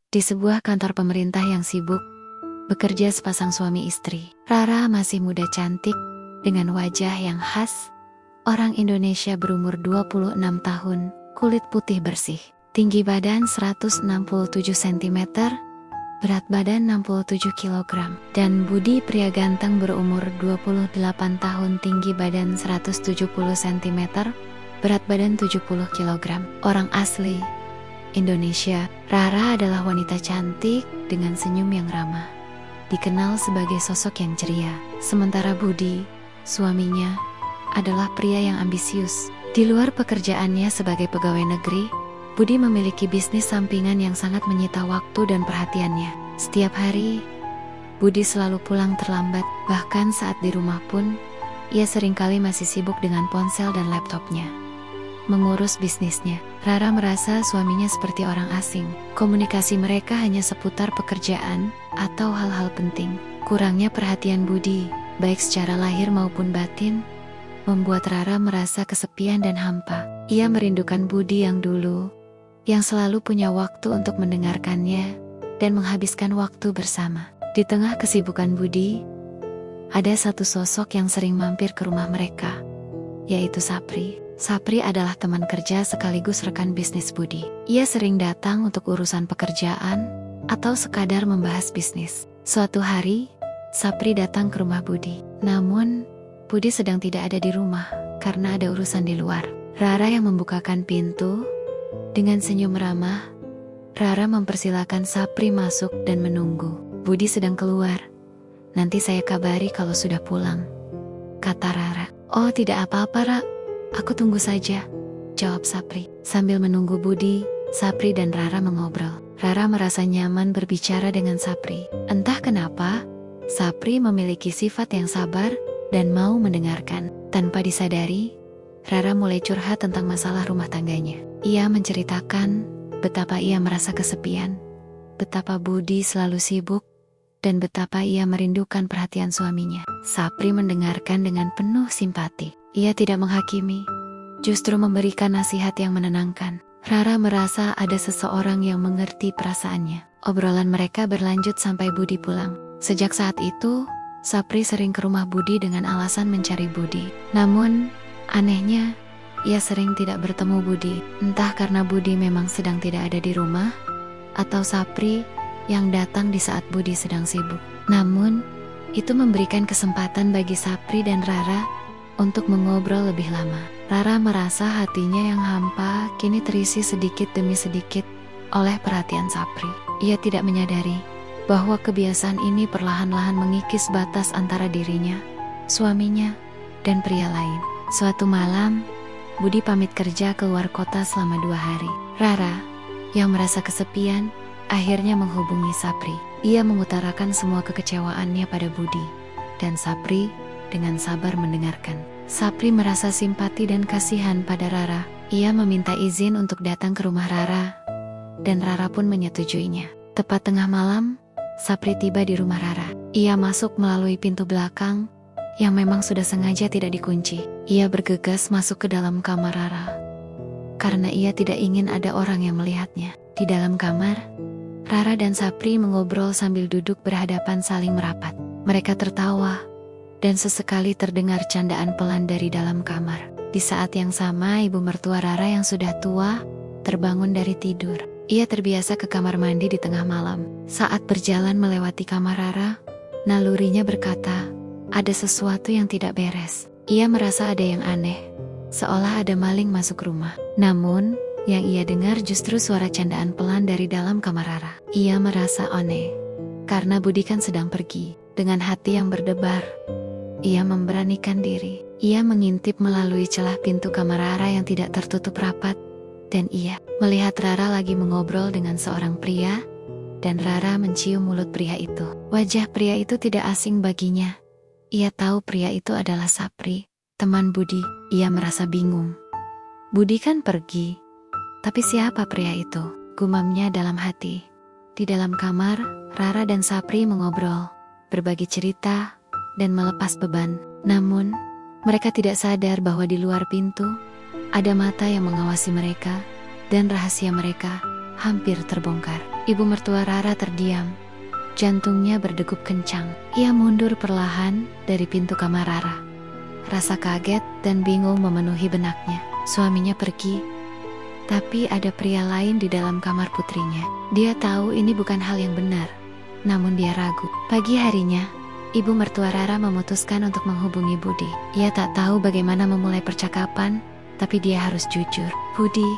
Di sebuah kantor pemerintah yang sibuk, bekerja sepasang suami istri. Rara masih muda cantik, dengan wajah yang khas orang Indonesia berumur 26 tahun, kulit putih bersih, tinggi badan 167 cm, berat badan 67 kg. Dan Budi pria ganteng berumur 28 tahun, tinggi badan 170 cm, berat badan 70 kg. Orang asli Indonesia. Rara adalah wanita cantik dengan senyum yang ramah, dikenal sebagai sosok yang ceria. Sementara Budi, suaminya, adalah pria yang ambisius. Di luar pekerjaannya sebagai pegawai negeri, Budi memiliki bisnis sampingan yang sangat menyita waktu dan perhatiannya. Setiap hari, Budi selalu pulang terlambat, bahkan saat di rumah pun, ia seringkali masih sibuk dengan ponsel dan laptopnya, mengurus bisnisnya. Rara merasa suaminya seperti orang asing. Komunikasi mereka hanya seputar pekerjaan atau hal-hal penting. Kurangnya perhatian Budi, baik secara lahir maupun batin, membuat Rara merasa kesepian dan hampa. Ia merindukan Budi yang dulu, yang selalu punya waktu untuk mendengarkannya dan menghabiskan waktu bersama. Di tengah kesibukan Budi, ada satu sosok yang sering mampir ke rumah mereka, yaitu Sapri. Sapri adalah teman kerja sekaligus rekan bisnis Budi. Ia sering datang untuk urusan pekerjaan atau sekadar membahas bisnis. Suatu hari, Sapri datang ke rumah Budi. Namun, Budi sedang tidak ada di rumah karena ada urusan di luar. Rara yang membukakan pintu. Dengan senyum ramah, Rara mempersilakan Sapri masuk dan menunggu. Budi sedang keluar. "Nanti saya kabari kalau sudah pulang," kata Rara. "Oh, tidak apa-apa, Ra. Aku tunggu saja," jawab Sapri. Sambil menunggu Budi, Sapri dan Rara mengobrol. Rara merasa nyaman berbicara dengan Sapri. Entah kenapa, Sapri memiliki sifat yang sabar dan mau mendengarkan. Tanpa disadari, Rara mulai curhat tentang masalah rumah tangganya. Ia menceritakan betapa ia merasa kesepian, betapa Budi selalu sibuk, dan betapa ia merindukan perhatian suaminya. Sapri mendengarkan dengan penuh simpati. Ia tidak menghakimi, justru memberikan nasihat yang menenangkan. Rara merasa ada seseorang yang mengerti perasaannya. Obrolan mereka berlanjut sampai Budi pulang. Sejak saat itu, Sapri sering ke rumah Budi dengan alasan mencari Budi. Namun, anehnya, ia sering tidak bertemu Budi. Entah karena Budi memang sedang tidak ada di rumah, atau Sapri yang datang di saat Budi sedang sibuk. Namun, itu memberikan kesempatan bagi Sapri dan Rara untuk mengobrol lebih lama. Rara merasa hatinya yang hampa kini terisi sedikit demi sedikit oleh perhatian Sapri. Ia tidak menyadari bahwa kebiasaan ini perlahan-lahan mengikis batas antara dirinya, suaminya, dan pria lain. Suatu malam, Budi pamit kerja keluar kota selama 2 hari. Rara, yang merasa kesepian, akhirnya menghubungi Sapri. Ia mengutarakan semua kekecewaannya pada Budi, dan Sapri dengan sabar mendengarkan. Sapri merasa simpati dan kasihan pada Rara. Ia meminta izin untuk datang ke rumah Rara, dan Rara pun menyetujuinya. Tepat tengah malam, Sapri tiba di rumah Rara. Ia masuk melalui pintu belakang yang memang sudah sengaja tidak dikunci. Ia bergegas masuk ke dalam kamar Rara karena ia tidak ingin ada orang yang melihatnya. Di dalam kamar, Rara dan Sapri mengobrol sambil duduk berhadapan saling merapat. Mereka tertawa, dan sesekali terdengar candaan pelan dari dalam kamar. Di saat yang sama, ibu mertua Rara yang sudah tua terbangun dari tidur. Ia terbiasa ke kamar mandi di tengah malam. Saat berjalan melewati kamar Rara, nalurinya berkata, ada sesuatu yang tidak beres. Ia merasa ada yang aneh, seolah ada maling masuk rumah. Namun, yang ia dengar justru suara candaan pelan dari dalam kamar Rara. Ia merasa aneh, karena Budi kan sedang pergi. Dengan hati yang berdebar, ia memberanikan diri. Ia mengintip melalui celah pintu kamar Rara yang tidak tertutup rapat, dan ia melihat Rara lagi mengobrol dengan seorang pria, dan Rara mencium mulut pria itu. Wajah pria itu tidak asing baginya. Ia tahu pria itu adalah Sapri, teman Budi. Ia merasa bingung. Budi kan pergi, tapi siapa pria itu? Gumamnya dalam hati. Di dalam kamar, Rara dan Sapri mengobrol, berbagi cerita, dan melepas beban. Namun, mereka tidak sadar bahwa di luar pintu, ada mata yang mengawasi mereka, dan rahasia mereka hampir terbongkar. Ibu mertua Rara terdiam. Jantungnya berdegup kencang. Ia mundur perlahan dari pintu kamar Rara. Rasa kaget dan bingung memenuhi benaknya. Suaminya pergi, tapi ada pria lain di dalam kamar putrinya. Dia tahu ini bukan hal yang benar, namun dia ragu. Pagi harinya, ibu mertua Rara memutuskan untuk menghubungi Budi. Ia tak tahu bagaimana memulai percakapan, tapi dia harus jujur. Budi,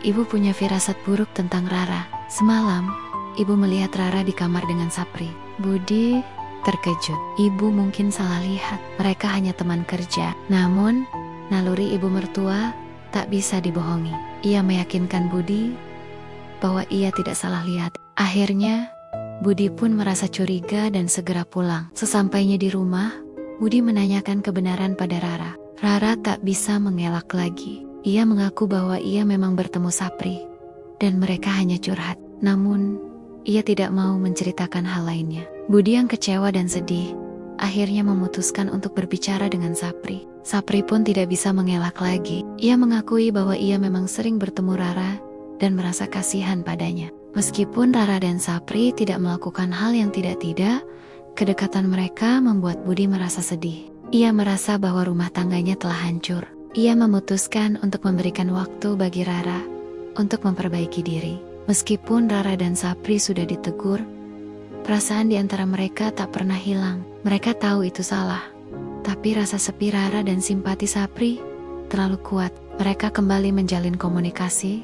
ibu punya firasat buruk tentang Rara. Semalam, ibu melihat Rara di kamar dengan Sapri. Budi terkejut. Ibu mungkin salah lihat. Mereka hanya teman kerja. Namun, naluri ibu mertua tak bisa dibohongi. Ia meyakinkan Budi bahwa ia tidak salah lihat. Akhirnya, Budi pun merasa curiga dan segera pulang. Sesampainya di rumah, Budi menanyakan kebenaran pada Rara. Rara tak bisa mengelak lagi. Ia mengaku bahwa ia memang bertemu Sapri, dan mereka hanya curhat. Namun, ia tidak mau menceritakan hal lainnya. Budi yang kecewa dan sedih, akhirnya memutuskan untuk berbicara dengan Sapri. Sapri pun tidak bisa mengelak lagi. Ia mengakui bahwa ia memang sering bertemu Rara dan merasa kasihan padanya. Meskipun Rara dan Sapri tidak melakukan hal yang tidak-tidak, kedekatan mereka membuat Budi merasa sedih. Ia merasa bahwa rumah tangganya telah hancur. Ia memutuskan untuk memberikan waktu bagi Rara untuk memperbaiki diri. Meskipun Rara dan Sapri sudah ditegur, perasaan di antara mereka tak pernah hilang. Mereka tahu itu salah, tapi rasa sepi Rara dan simpati Sapri terlalu kuat. Mereka kembali menjalin komunikasi,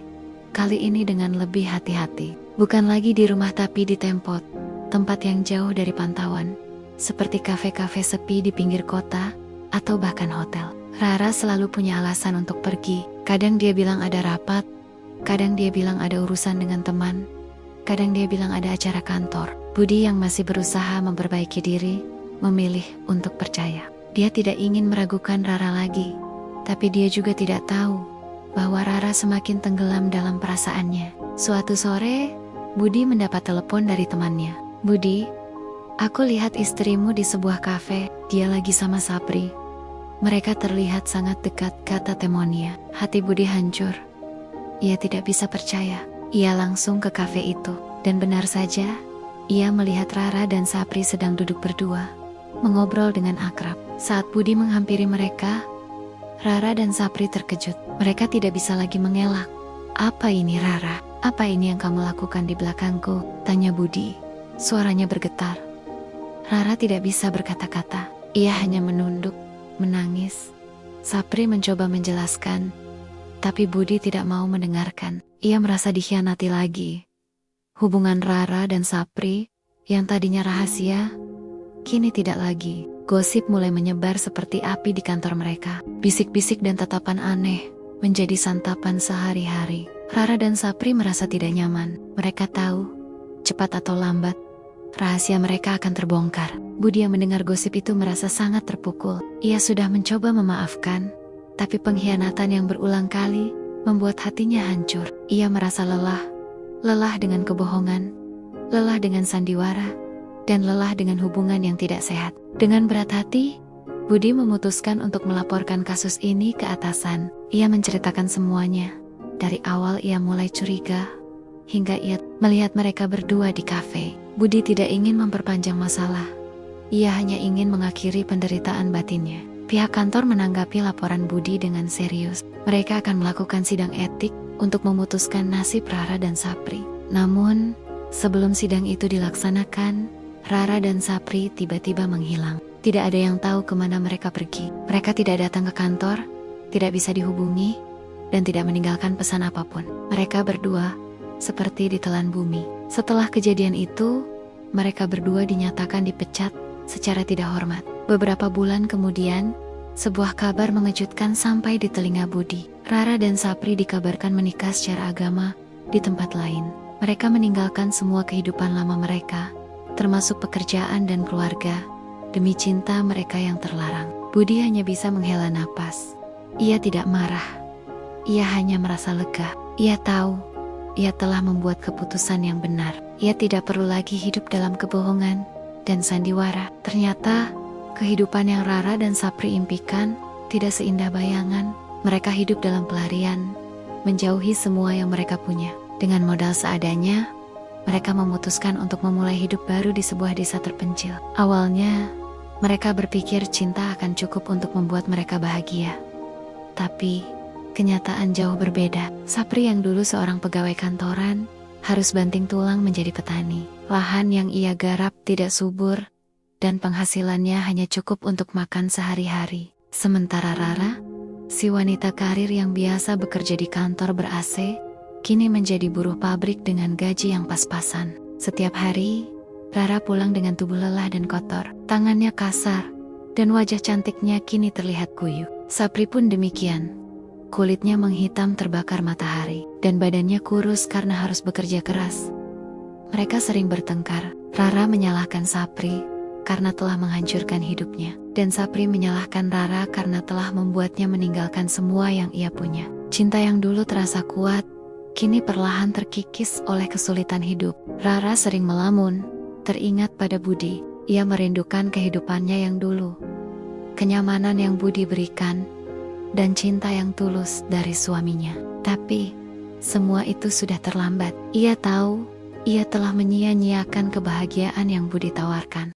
kali ini dengan lebih hati-hati. Bukan lagi di rumah tapi di tempat yang jauh dari pantauan, seperti kafe-kafe sepi di pinggir kota atau bahkan hotel. Rara selalu punya alasan untuk pergi. Kadang dia bilang ada rapat, kadang dia bilang ada urusan dengan teman, kadang dia bilang ada acara kantor. Budi yang masih berusaha memperbaiki diri, memilih untuk percaya. Dia tidak ingin meragukan Rara lagi, tapi dia juga tidak tahu bahwa Rara semakin tenggelam dalam perasaannya. Suatu sore, Budi mendapat telepon dari temannya. Budi, aku lihat istrimu di sebuah kafe, dia lagi sama Sapri. Mereka terlihat sangat dekat, kata temannya. Hati Budi hancur. Ia tidak bisa percaya. Ia langsung ke kafe itu, dan benar saja, ia melihat Rara dan Sapri sedang duduk berdua, mengobrol dengan akrab. Saat Budi menghampiri mereka, Rara dan Sapri terkejut. Mereka tidak bisa lagi mengelak. Apa ini Rara? Apa ini yang kamu lakukan di belakangku? Tanya Budi. Suaranya bergetar. Rara tidak bisa berkata-kata. Ia hanya menunduk, menangis. Sapri mencoba menjelaskan, tapi Budi tidak mau mendengarkan. Ia merasa dikhianati lagi. Hubungan Rara dan Sapri, yang tadinya rahasia, kini tidak lagi. Gosip mulai menyebar seperti api di kantor mereka. Bisik-bisik dan tatapan aneh menjadi santapan sehari-hari. Rara dan Sapri merasa tidak nyaman. Mereka tahu, cepat atau lambat, rahasia mereka akan terbongkar. Budi yang mendengar gosip itu merasa sangat terpukul. Ia sudah mencoba memaafkan, tapi pengkhianatan yang berulang kali membuat hatinya hancur. Ia merasa lelah dengan kebohongan, lelah dengan sandiwara, dan lelah dengan hubungan yang tidak sehat. Dengan berat hati, Budi memutuskan untuk melaporkan kasus ini ke atasan. Ia menceritakan semuanya. Dari awal ia mulai curiga, hingga ia melihat mereka berdua di kafe. Budi tidak ingin memperpanjang masalah. Ia hanya ingin mengakhiri penderitaan batinnya. Pihak kantor menanggapi laporan Budi dengan serius. Mereka akan melakukan sidang etik untuk memutuskan nasib Rara dan Sapri. Namun, sebelum sidang itu dilaksanakan, Rara dan Sapri tiba-tiba menghilang. Tidak ada yang tahu kemana mereka pergi. Mereka tidak datang ke kantor, tidak bisa dihubungi, dan tidak meninggalkan pesan apapun. Mereka berdua seperti ditelan bumi. Setelah kejadian itu, mereka berdua dinyatakan dipecat secara tidak hormat. Beberapa bulan kemudian, sebuah kabar mengejutkan sampai di telinga Budi. Rara dan Sapri dikabarkan menikah secara agama di tempat lain. Mereka meninggalkan semua kehidupan lama mereka, termasuk pekerjaan dan keluarga, demi cinta mereka yang terlarang. Budi hanya bisa menghela napas. Ia tidak marah. Ia hanya merasa lega. Ia tahu, ia telah membuat keputusan yang benar. Ia tidak perlu lagi hidup dalam kebohongan dan sandiwara. Ternyata, kehidupan yang Rara dan Sapri impikan tidak seindah bayangan. Mereka hidup dalam pelarian, menjauhi semua yang mereka punya. Dengan modal seadanya, mereka memutuskan untuk memulai hidup baru di sebuah desa terpencil. Awalnya, mereka berpikir cinta akan cukup untuk membuat mereka bahagia. Tapi, kenyataan jauh berbeda. Sapri yang dulu seorang pegawai kantoran, harus banting tulang menjadi petani. Lahan yang ia garap tidak subur, dan penghasilannya hanya cukup untuk makan sehari-hari. Sementara Rara, si wanita karir yang biasa bekerja di kantor ber-AC, kini menjadi buruh pabrik dengan gaji yang pas-pasan. Setiap hari, Rara pulang dengan tubuh lelah dan kotor. Tangannya kasar, dan wajah cantiknya kini terlihat kuyup. Sapri pun demikian. Kulitnya menghitam terbakar matahari, dan badannya kurus karena harus bekerja keras. Mereka sering bertengkar. Rara menyalahkan Sapri karena telah menghancurkan hidupnya, dan Sapri menyalahkan Rara karena telah membuatnya meninggalkan semua yang ia punya. Cinta yang dulu terasa kuat, kini perlahan terkikis oleh kesulitan hidup. Rara sering melamun, teringat pada Budi. Ia merindukan kehidupannya yang dulu, kenyamanan yang Budi berikan, dan cinta yang tulus dari suaminya. Tapi, semua itu sudah terlambat. Ia tahu, ia telah menyia-nyiakan kebahagiaan yang Budi tawarkan.